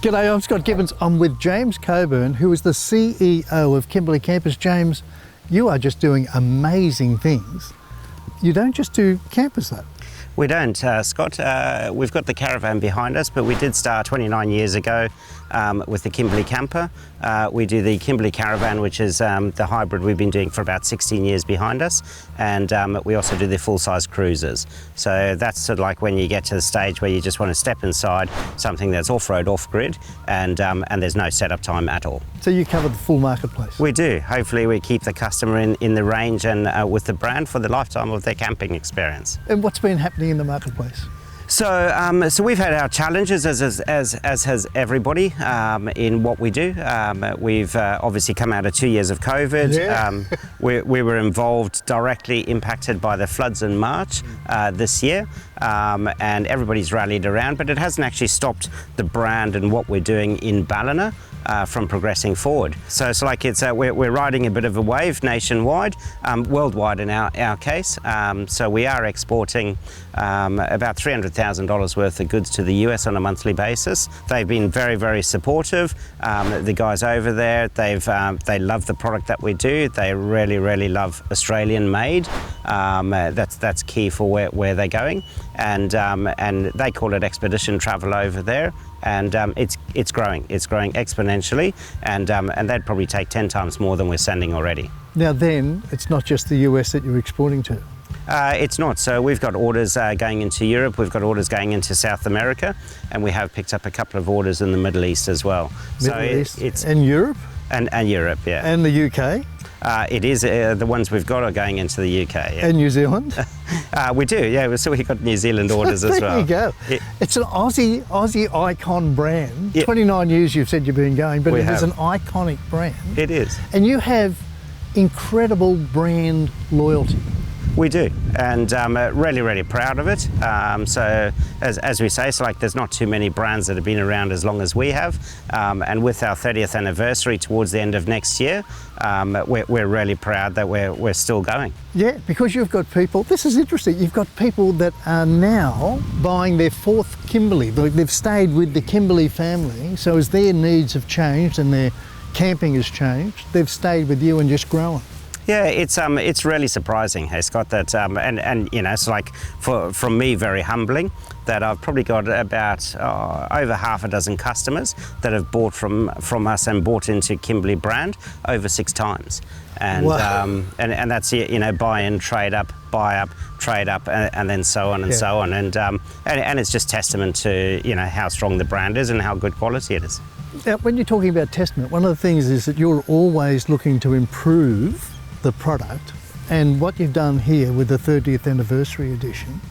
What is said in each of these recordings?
G'day, I'm Scott Gibbons. I'm with James Cockburn, who is the CEO of Kimberley Kampers. James, you are just doing amazing things. You don't just do campers though. We don't, Scott. We've got the caravan behind us, but we did start 29 years ago with the Kimberley Camper. We do the Kimberley Caravan, which is the hybrid we've been doing for about 16 years behind us. And we also do the full-size cruisers. So that's sort of like when you get to the stage where you just want to step inside something that's off-road, off-grid, and there's no setup time at all. So you cover the full marketplace? We do. Hopefully we keep the customer in the range and with the brand for the lifetime of their camping experience. And what's been happening in the marketplace? So we've had our challenges, as has everybody, in what we do. We've obviously come out of 2 years of COVID. Yeah. We were involved, directly impacted by the floods in March this year, and everybody's rallied around, but it hasn't actually stopped the brand and what we're doing in Ballina from progressing forward. So it's like we're riding a bit of a wave nationwide, worldwide in our case. So we are exporting about $300,000 worth of goods to the US on a monthly basis. They've been very, very supportive. The guys over there, they love the product that we do. They really, really love Australian made. That's key for where they're going, and they call it expedition travel over there. And it's growing exponentially, and that'd probably take 10 times more than we're sending already. Now then, it's not just the US that you're exporting to. It's not. So we've got orders going into Europe, we've got orders going into South America, and we have picked up a couple of orders in the Middle East as well. Middle East and Europe? And Europe, yeah. And the UK? It is. The ones we've got are going into the UK. Yeah. And New Zealand? We do, yeah. So we've got New Zealand orders as well. There you go. It's an Aussie icon brand. Yep. 29 years you've said you've been going, but it is an iconic brand. It is. And you have incredible brand loyalty. We do, and really, really proud of it. So as we say, it's like there's not too many brands that have been around as long as we have. And with our 30th anniversary towards the end of next year, we're really proud that we're still going. Yeah, because you've got people, this is interesting, you've got people that are now buying their fourth Kimberley. They've stayed with the Kimberley family, so as their needs have changed and their camping has changed, they've stayed with you and just grown. Yeah, it's really surprising, hey Scott, that and you know, it's like from me very humbling that I've probably got about over half a dozen customers that have bought from us and bought into Kimberley brand over 6 times. And wow. And that's, you know, buy in, trade up, buy up, trade up, and then so on and so on. And it's just testament to, you know, how strong the brand is and how good quality it is. Now, when you're talking about testament, one of the things is that you're always looking to improve the product, and what you've done here with the 30th anniversary edition,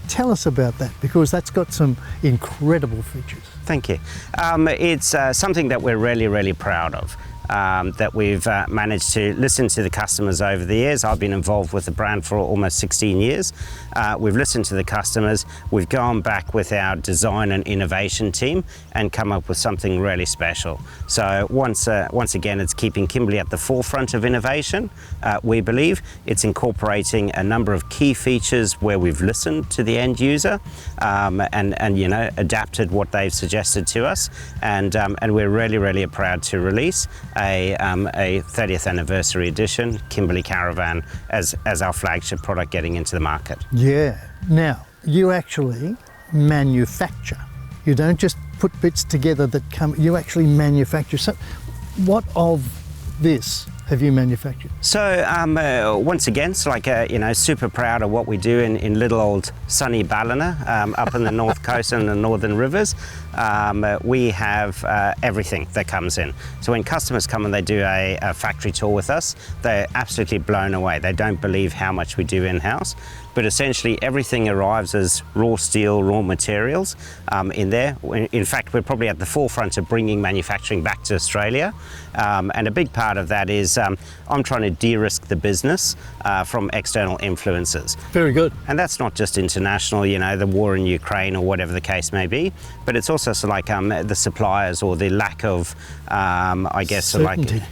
tell us about that, because that's got some incredible features. Thank you. It's something that we're really, really proud of. That we've managed to listen to the customers over the years. I've been involved with the brand for almost 16 years. We've listened to the customers. We've gone back with our design and innovation team and come up with something really special. So once again, it's keeping Kimberley at the forefront of innovation. We believe it's incorporating a number of key features where we've listened to the end user and you know, adapted what they've suggested to us. And we're really, really proud to release a 30th anniversary edition Kimberley Caravan as our flagship product getting into the market. Yeah. Now, you actually manufacture. You don't just put bits together that come, you actually manufacture. So what of this have you manufactured? So once again, it's like, you know, super proud of what we do in little old sunny Ballina up in the north coast and the northern rivers. We have everything that comes in. So when customers come and they do a factory tour with us, they're absolutely blown away. They don't believe how much we do in-house. But essentially everything arrives as raw steel, raw materials in there. In fact, we're probably at the forefront of bringing manufacturing back to Australia. And a big part of that is I'm trying to de-risk the business from external influences. Very good. And that's not just international, you know, the war in Ukraine or whatever the case may be, but it's also so like the suppliers or the lack of, I guess, certainty.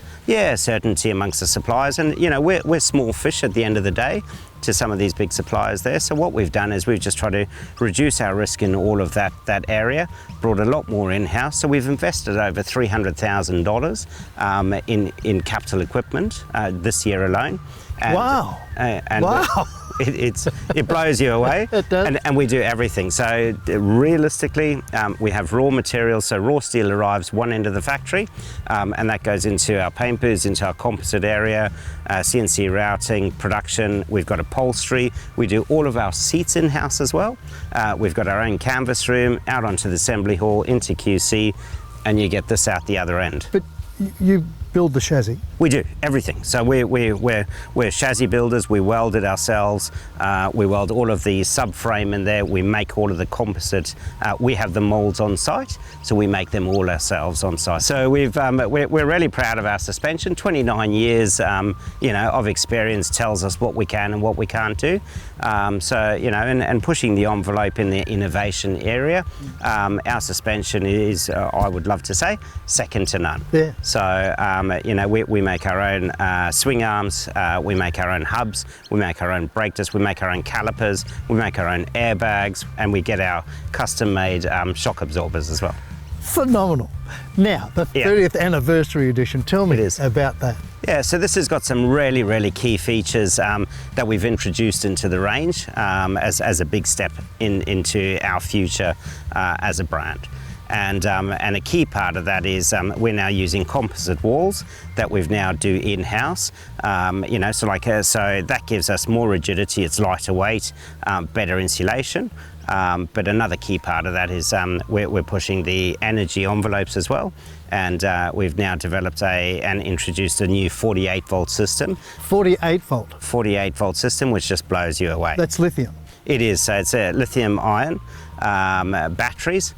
certainty amongst the suppliers. And, you know, we're small fish at the end of the day, to some of these big suppliers there. So what we've done is we've just tried to reduce our risk in all of that area, brought a lot more in-house. So we've invested over $300,000 in capital equipment this year alone. And, wow. Wow. It blows you away. It does. And we do everything. So realistically, we have raw materials. So raw steel arrives one end of the factory, and that goes into our paint booths, into our composite area, CNC routing, production. We've got upholstery. We do all of our seats in-house as well. We've got our own canvas room, out onto the assembly hall, into QC, and you get this out the other end. But you build the chassis? We do everything. So we're chassis builders. We weld it ourselves. We weld all of the subframe in there. We make all of the composite. We have the molds on site, so we make them all ourselves on site. So we're really proud of our suspension. 29 years, of experience tells us what we can and what we can't do. And pushing the envelope in the innovation area. Our suspension is, I would love to say, second to none. Yeah. So we make our own swing arms, we make our own hubs, we make our own brake discs, we make our own calipers, we make our own airbags, and we get our custom-made shock absorbers as well. Phenomenal. Now, the 30th anniversary edition, tell me about that. Yeah, so this has got some really, really key features that we've introduced into the range as a big step into our future as a brand. And a key part of that is we're now using composite walls that we've now do in-house. So that gives us more rigidity. It's lighter weight, better insulation. But another key part of that is we're pushing the energy envelopes as well. And we've now developed and introduced a new 48-volt system. 48-volt? 48-volt system, which just blows you away. That's lithium? It is. So it's a lithium-ion batteries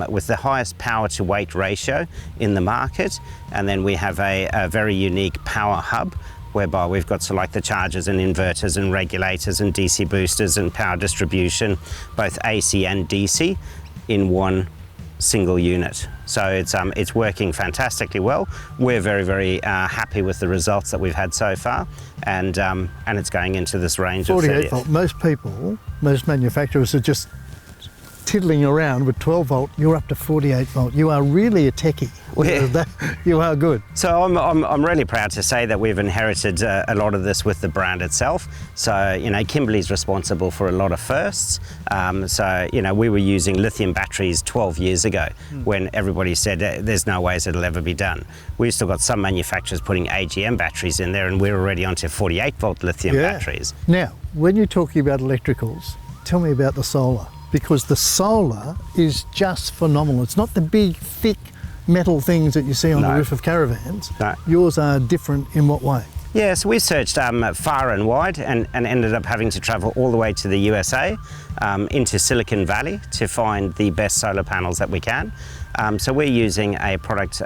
with the highest power to weight ratio in the market. And then we have a very unique power hub, whereby we've got the chargers and inverters and regulators and DC boosters and power distribution, both AC and DC, in one single unit. So it's working fantastically well. We're very, very happy with the results that we've had so far, and it's going into this range of 48 volt. Most manufacturers are just tiddling around with 12 volt. You're up to 48 volt. You are really a techie. You are good. So I'm really proud to say that we've inherited a lot of this with the brand itself. So Kimberley's responsible for a lot of firsts. We were using lithium batteries 12 years ago when everybody said there's no ways it'll ever be done. We've still got some manufacturers putting AGM batteries in there, and we're already onto 48 volt lithium batteries. Now, when you're talking about electricals, tell me about the solar, because the solar is just phenomenal. It's not the big, thick metal things that you see on the roof of caravans. No. Yours are different in what way? Yeah, so we searched far and wide and ended up having to travel all the way to the USA, into Silicon Valley, to find the best solar panels that we can. So we're using a product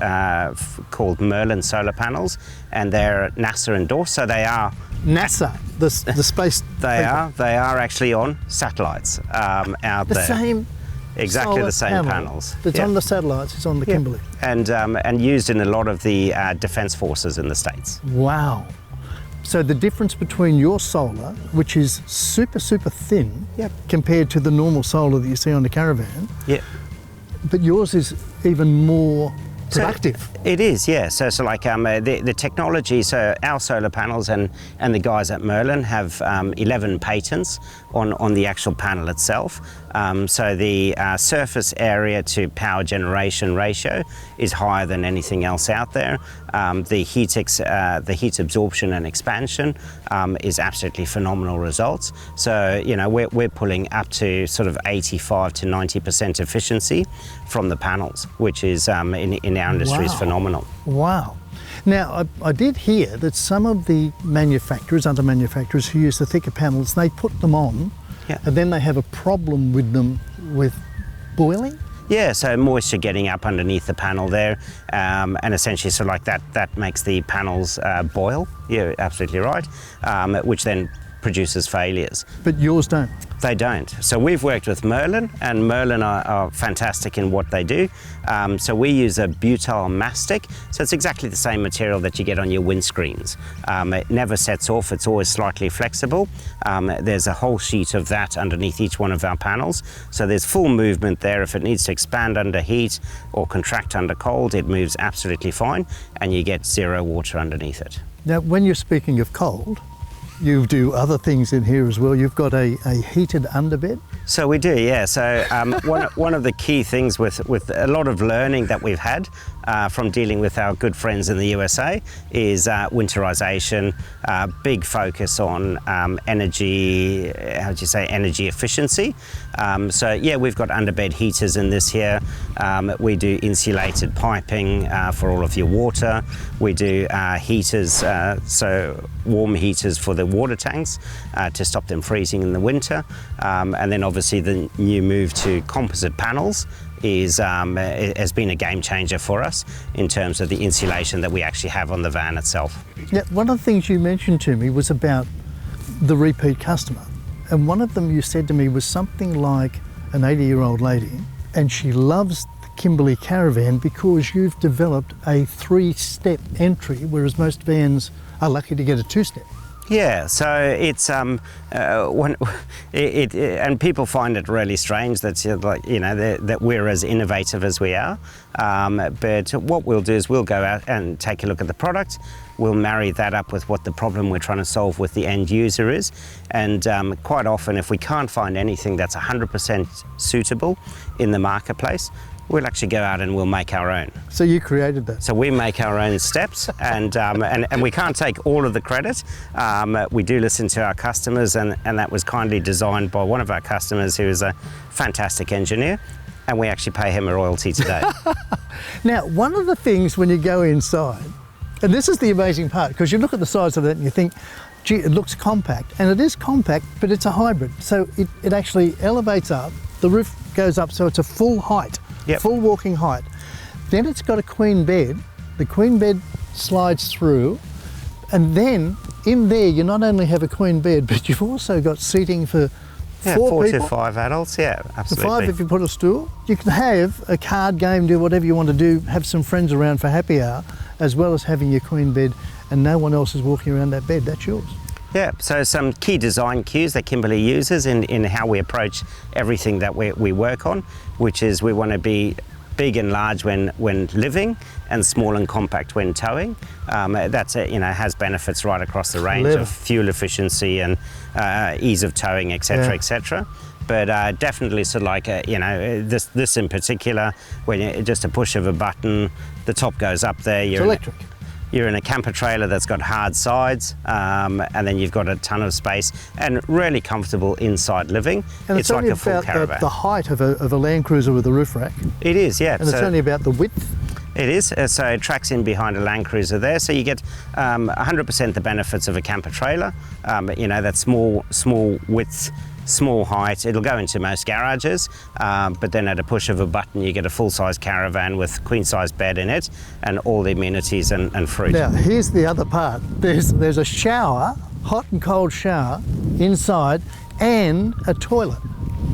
called Merlin solar panels, and they're NASA-endorsed, so they are... NASA, the space... They are actually on satellites out there. Same... Exactly the same panels. It's on the satellites, it's on the Kimberley. And used in a lot of the defence forces in the States. Wow. So the difference between your solar, which is super, super thin compared to the normal solar that you see on the caravan, but yours is even more productive. So it is, yeah. So the technology, so our solar panels and the guys at Merlin have 11 patents on the actual panel itself. So the surface area to power generation ratio is higher than anything else out there. The heat absorption and expansion is absolutely phenomenal results. So we're pulling up to sort of 85 to 90% efficiency from the panels, which is in our industry is phenomenal. Wow. Now, I did hear that some of the other manufacturers who use the thicker panels, they put them on and then they have a problem with them with boiling? Yeah, so moisture getting up underneath the panel there, and essentially that makes the panels boil. You're absolutely right, which then produces failures. But yours don't. They don't. So we've worked with Merlin, and Merlin are fantastic in what they do. So we use a butyl mastic. So it's exactly the same material that you get on your windscreens. It never sets off, it's always slightly flexible. There's a whole sheet of that underneath each one of our panels. So there's full movement there. If it needs to expand under heat or contract under cold, it moves absolutely fine, and you get zero water underneath it. Now, when you're speaking of cold, you do other things in here as well. You've got a heated underbed. So we do, yeah. So one of the key things with a lot of learning that we've had from dealing with our good friends in the USA is winterization, big focus on energy, energy efficiency. So yeah, we've got underbed heaters in this here. We do insulated piping for all of your water. We do heaters, so warm heaters for the water tanks to stop them freezing in the winter. And then obviously the new move to composite panels has been a game changer for us in terms of the insulation that we actually have on the van itself. Yeah, one of the things you mentioned to me was about the repeat customer. And one of them you said to me was something like an 80-year-old lady, and she loves the Kimberley Caravan because you've developed a 3-step entry, whereas most vans are lucky to get a 2-step. Yeah, so it's and people find it really strange that that we're as innovative as we are. But what we'll do is we'll go out and take a look at the product. We'll marry that up with what the problem we're trying to solve with the end user is. And quite often, if we can't find anything that's 100% suitable in the marketplace, we'll actually go out and we'll make our own. So you created that? So we make our own steps, and we can't take all of the credit. We do listen to our customers, and that was kindly designed by one of our customers who is a fantastic engineer, and we actually pay him a royalty today. Now, one of the things when you go inside, and this is the amazing part, because you look at the size of it and you think, gee, it looks compact, and it is compact, but it's a hybrid. So it actually elevates up, the roof goes up, so it's a full height. Yep. Full walking height. Then it's got a queen bed. The queen bed slides through, and then in there you not only have a queen bed, but you've also got seating for 4 people. 4 to 5 adults, yeah, absolutely. 5 if you put a stool. You can have a card game, do whatever you want to do, have some friends around for happy hour, as well as having your queen bed, and no one else is walking around that bed. That's yours. Yeah, so some key design cues that Kimberley uses in how we approach everything that we work on, which is we want to be big and large when living, and small and compact when towing. That's has benefits right across the range of fuel efficiency and ease of towing, etc., etc. But definitely, so like this in particular, when just a push of a button, the top goes up there. It's electric. You're in a camper trailer that's got hard sides, and then you've got a ton of space and really comfortable inside living. And it's like a full caravan. The height of a Land Cruiser with a roof rack. It is, yeah. And it's only about the width. It is, so it tracks in behind a Land Cruiser there, so you get 100% the benefits of a camper trailer. That small width, small height. It'll go into most garages, but then at a push of a button you get a full-size caravan with queen-size bed in it and all the amenities and fruit. Now here's the other part. There's a shower, hot and cold shower inside, and a toilet.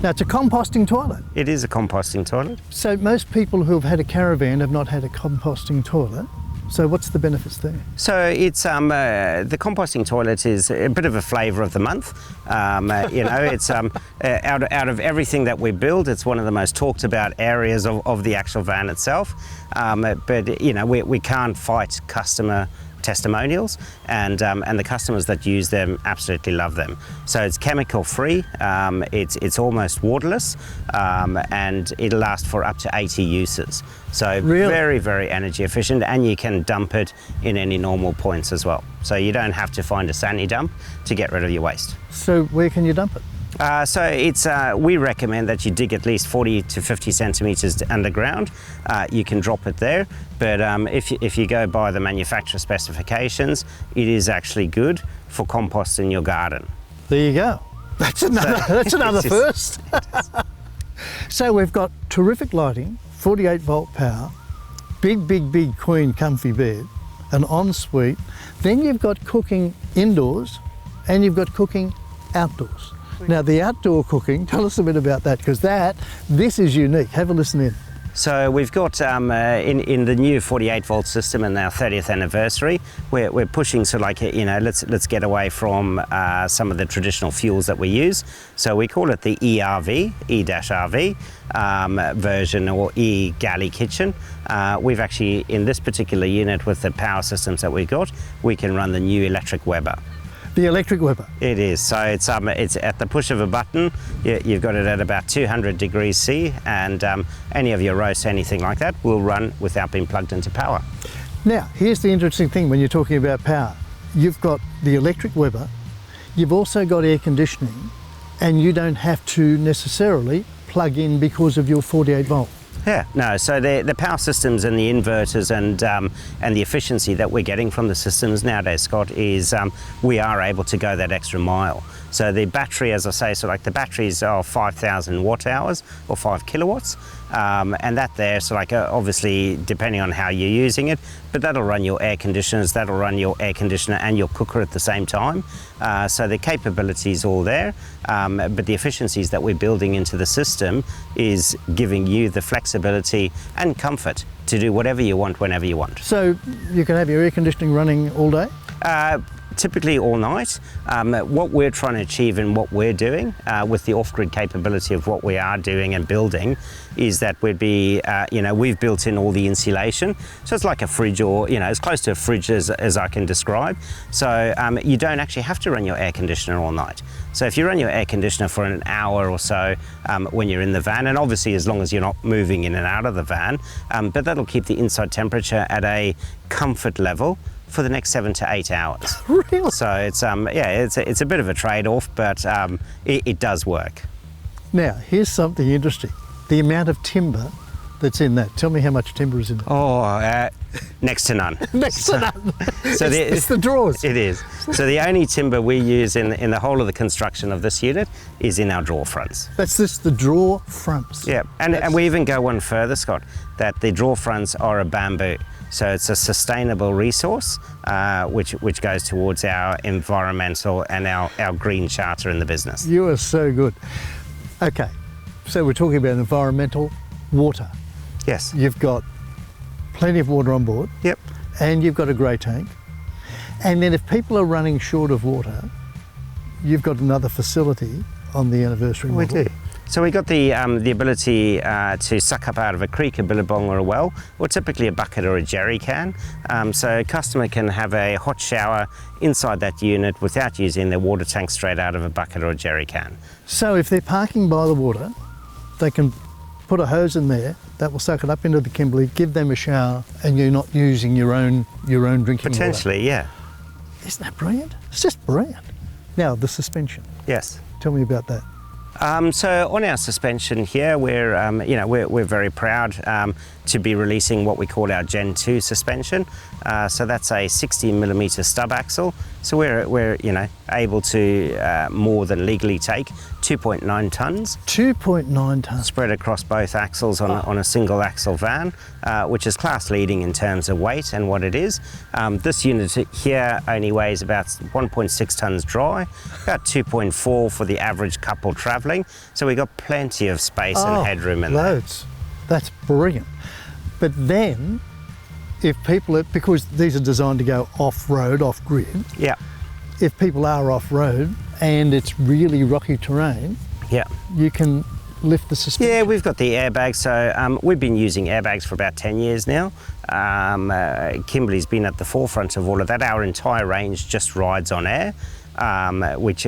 Now it's a composting toilet. It is a composting toilet. So most people who have had a caravan have not had a composting toilet. So what's the benefits there? So it's the composting toilet is a bit of a flavour of the month. It's out of everything that we build, it's one of the most talked about areas of the actual van itself. But we can't fight customer testimonials, and the customers that use them absolutely love them. So it's chemical free, it's almost waterless, and it'll last for up to 80 uses. So really? Very, very energy efficient, and you can dump it in any normal points as well. So you don't have to find a sandy dump to get rid of your waste. So where can you dump it? So it's we recommend that you dig at least 40 to 50 centimetres underground. You can drop it there, but if you go by the manufacturer specifications, it is actually good for compost in your garden. There you go. That's another first. So we've got terrific lighting, 48 volt power, big queen comfy bed, an ensuite. Then you've got cooking indoors, and you've got cooking outdoors. Now the outdoor cooking, tell us a bit about that, because this is unique. Have a listen in. So we've got in the new 48 volt system and our 30th anniversary, we're pushing so like, you know, let's get away from some of the traditional fuels that we use. So we call it the ERV, E-RV version, or E-Galley kitchen. We've actually, in this particular unit with the power systems that we've got, we can run the new Electric Webber. The Electric Webber. It is. So it's at the push of a button. You've got it at about 200 degrees C, and any of your roasts, anything like that, will run without being plugged into power. Now, here's the interesting thing when you're talking about power. You've got the Electric Webber, you've also got air conditioning, and you don't have to necessarily plug in because of your 48 volt. Yeah, no, so the power systems and the inverters and the efficiency that we're getting from the systems nowadays, Scott, is we are able to go that extra mile. So the battery, as I say, so like the batteries are 5,000 watt hours or 5 kilowatts, and that there, so like obviously depending on how you're using it, but that'll run your air conditioners, that'll run your air conditioner and your cooker at the same time. So the capability is all there, but the efficiencies that we're building into the system is giving you the flexibility and comfort to do whatever you want, whenever you want. So you can have your air conditioning running all day? Typically all night. What we're trying to achieve and what we're doing with the off-grid capability of what we are doing and building is that we'd be, you know, we've built in all the insulation. So it's like a fridge, or, you know, as close to a fridge as I can describe. So you don't actually have to run your air conditioner all night. So if you run your air conditioner for an hour or so when you're in the van, and obviously as long as you're not moving in and out of the van, but that'll keep the inside temperature at a comfort level for the next 7 to 8 hours. Really? So it's yeah, it's a bit of a trade-off, but it does work. Now, here's something interesting. The amount of timber that's in that. Tell me how much timber is in it. Oh, next to none. Next to none. So it's the drawers. It is. So the only timber we use in the whole of the construction of this unit is in our drawer fronts. That's just the drawer fronts. Yeah, and we even go one further, Scott, that the drawer fronts are a bamboo. So it's a sustainable resource, which goes towards our environmental and our green charter in the business. You are so good. Okay, so we're talking about environmental water. Yes. You've got plenty of water on board. Yep. And you've got a grey tank. And then if people are running short of water, you've got another facility on the anniversary model. We do. So we got the ability to suck up out of a creek, a billabong or a well, or typically a bucket or a jerry can. So a customer can have a hot shower inside that unit without using their water tank straight out of a bucket or a jerry can. So if they're parking by the water, they can put a hose in there that will suck it up into the Kimberley, give them a shower, and you're not using your own drinking water. Potentially, yeah. Isn't that brilliant? It's just brilliant. Now, the suspension. Yes. Tell me about that. So on our suspension here, we're very proud to be releasing what we call our Gen 2 suspension. So that's a 60mm stub axle. So we're able to more than legally take 2.9 tons. 2.9 tons. Spread across both axles on a single axle van, which is class leading in terms of weight and what it is. This unit here only weighs about 1.6 tons dry, about 2.4 for the average couple travelling. So we've got plenty of space and headroom in there. Loads. That's brilliant. But then, if people, because these are designed to go off-road, off-grid, yeah. If people are off-road and it's really rocky terrain, yeah, you can lift the suspension. Yeah, we've got the airbags. So we've been using airbags for about 10 years now. Kimberley's been at the forefront of all of that. Our entire range just rides on air. Which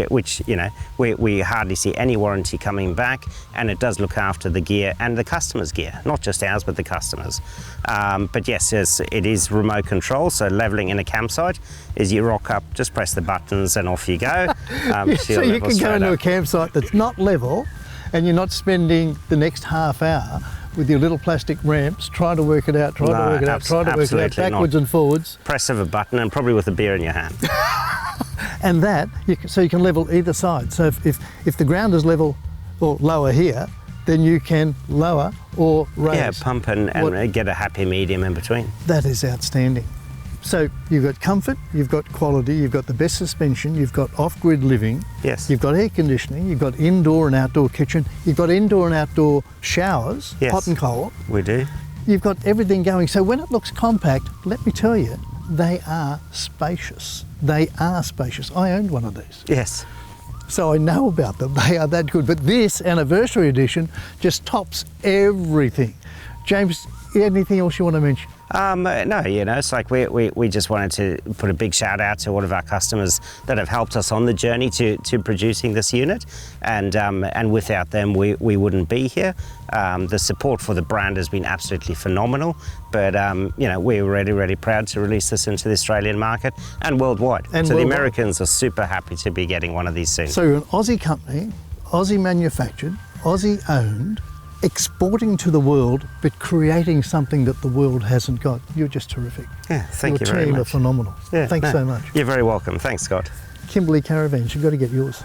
we hardly see any warranty coming back, and it does look after the gear and the customer's gear, not just ours but the customers. But yes, it is remote control, so leveling in a campsite is you rock up, just press the buttons and off you go. So you can go into a campsite that's not level and you're not spending the next half hour with your little plastic ramps trying to work it out, trying to work it out backwards and forwards. Press of a button and probably with a beer in your hand. And that, so you can level either side. So if the ground is level or lower here, then you can lower or raise. Yeah, pump and get a happy medium in between. That is outstanding. So you've got comfort, you've got quality, you've got the best suspension, you've got off-grid living, Yes. you've got air conditioning, you've got indoor and outdoor kitchen, you've got indoor and outdoor showers, Yes. hot and cold. We do. You've got everything going. So when it looks compact, let me tell you, they are spacious. They are spacious. I owned one of these, Yes. so I know about them. They are that good. But this anniversary edition just tops everything. James, anything else you want to mention? No, it's like we just wanted to put a big shout out to all of our customers that have helped us on the journey to producing this unit, and without them we wouldn't be here. The support for the brand has been absolutely phenomenal, but we're really proud to release this into the Australian market and worldwide. And so worldwide. The Americans are super happy to be getting one of these soon. So you're an Aussie company, Aussie manufactured, Aussie owned, exporting to the world, but creating something that the world hasn't got. You're just terrific. Yeah, thank you Your very team are much. phenomenal. Yeah, Thanks no, so much. You're very welcome. Thanks, Scott. Kimberley Caravans, you've got to get yours.